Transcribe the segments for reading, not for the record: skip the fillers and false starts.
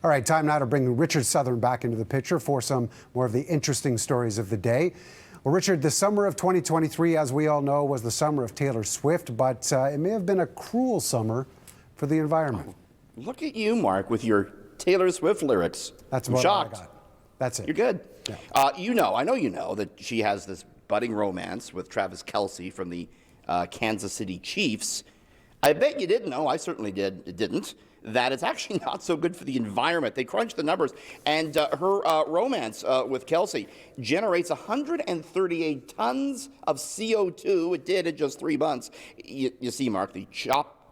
All right, time now to bring Richard Southern back into the picture for some more of the interesting stories of the day. Well, Richard, the summer of 2023, as we all know, was the summer of Taylor Swift, but it may have been a cruel summer for the environment. Oh, look at you, Mark, with your Taylor Swift lyrics. That's I'm about shocked. all I got. That's it. You're good. Yeah. I know you know that she has this budding romance with Travis Kelce from the Kansas City Chiefs. I bet you didn't know, I certainly didn't, that it's actually not so good for the environment. They crunched the numbers, and her romance with Kelce generates 138 tons of CO2. It did in just 3 months. You see, Mark, the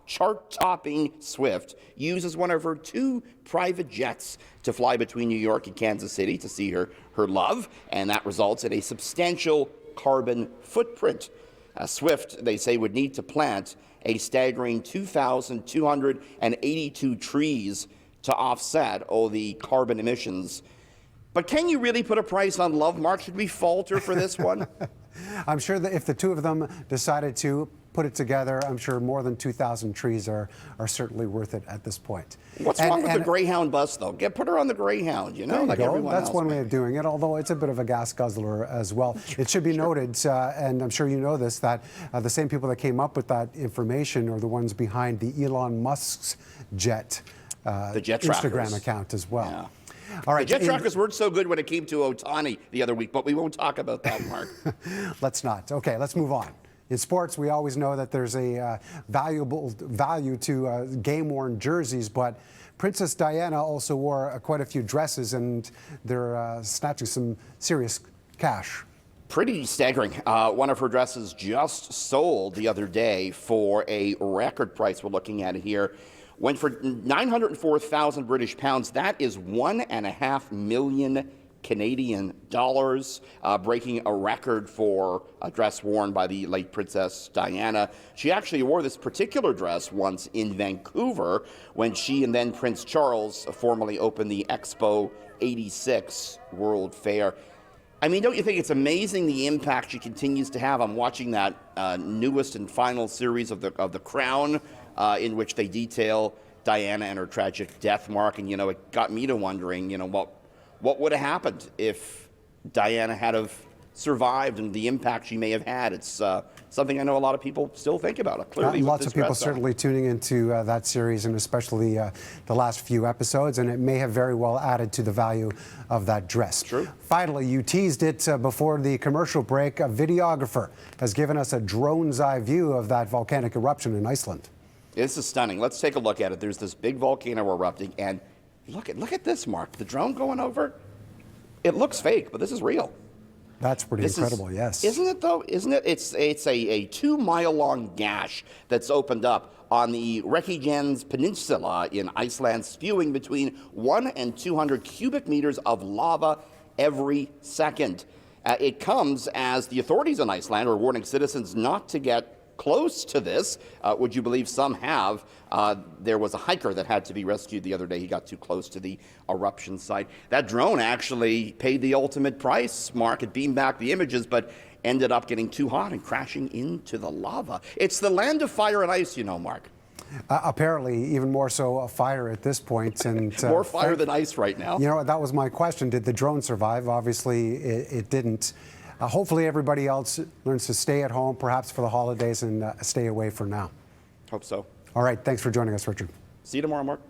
chart-topping Swift uses one of her 2 private jets to fly between New York and Kansas City to see her love, and that results in a substantial carbon footprint. Swift, they say, would need to plant a staggering 2,282 trees to offset all the carbon emissions. But can you really put a price on love, Mark? Should we falter for this one? I'm sure that if the 2 of them decided to put it together, I'm sure more than 2,000 trees are certainly worth it at this point. What's wrong with the Greyhound bus, though? Put her on the Greyhound, like everyone else. That's one way of doing it, although it's a bit of a gas guzzler as well. It should be noted, and I'm sure you know this, that the same people that came up with that information are the ones behind the Elon Musk's jet, the jet Instagram account as well. Yeah. All right, the jet trackers weren't so good when it came to Ohtani the other week, but we won't talk about that, Mark. Let's not. Okay, let's move on. In sports, we always know that there's a value to game-worn jerseys, but Princess Diana also wore quite a few dresses, and they're snatching some serious cash. Pretty staggering. One of her dresses just sold the other day for a record price. We're looking at it here. Went for 904,000 British pounds. That is $1.5 million Canadian dollars, breaking a record for a dress worn by the late Princess Diana. She actually wore this particular dress once in Vancouver when she and then Prince Charles formally opened the Expo 86 World Fair. I mean, don't you think it's amazing the impact she continues to have? I'm watching that newest and final series of the Crown, in which they detail Diana and her tragic death, Mark, and it got me to wondering, what would have happened if Diana had have survived and the impact she may have had. It's something I know a lot of people still think about. Clearly, lots of people certainly tuning into that series, and especially the last few episodes, and it may have very well added to the value of that dress. True. Finally, you teased it before the commercial break. A videographer has given us a drone's eye view of that volcanic eruption in Iceland. This is stunning. Let's take a look at it. There's this big volcano erupting, and look at this, Mark. The drone going over. It looks fake, but this is real. That's pretty incredible, yes. Isn't it, though? Isn't it? It's a 2-mile-long gash that's opened up on the Reykjanes Peninsula in Iceland, spewing between 1 and 200 cubic meters of lava every second. It comes as the authorities in Iceland are warning citizens not to get close to this. Would you believe some have? There was a hiker that had to be rescued the other day. He got too close to the eruption site. That drone actually paid the ultimate price, Mark. It beamed back the images, but ended up getting too hot and crashing into the lava. It's the land of fire and ice, Mark. Apparently, even more so a fire at this point. And more fire than ice right now. That was my question. Did the drone survive? Obviously, it didn't. Hopefully everybody else learns to stay at home, perhaps for the holidays, and stay away for now. Hope so. All right. Thanks for joining us, Richard. See you tomorrow, Mark.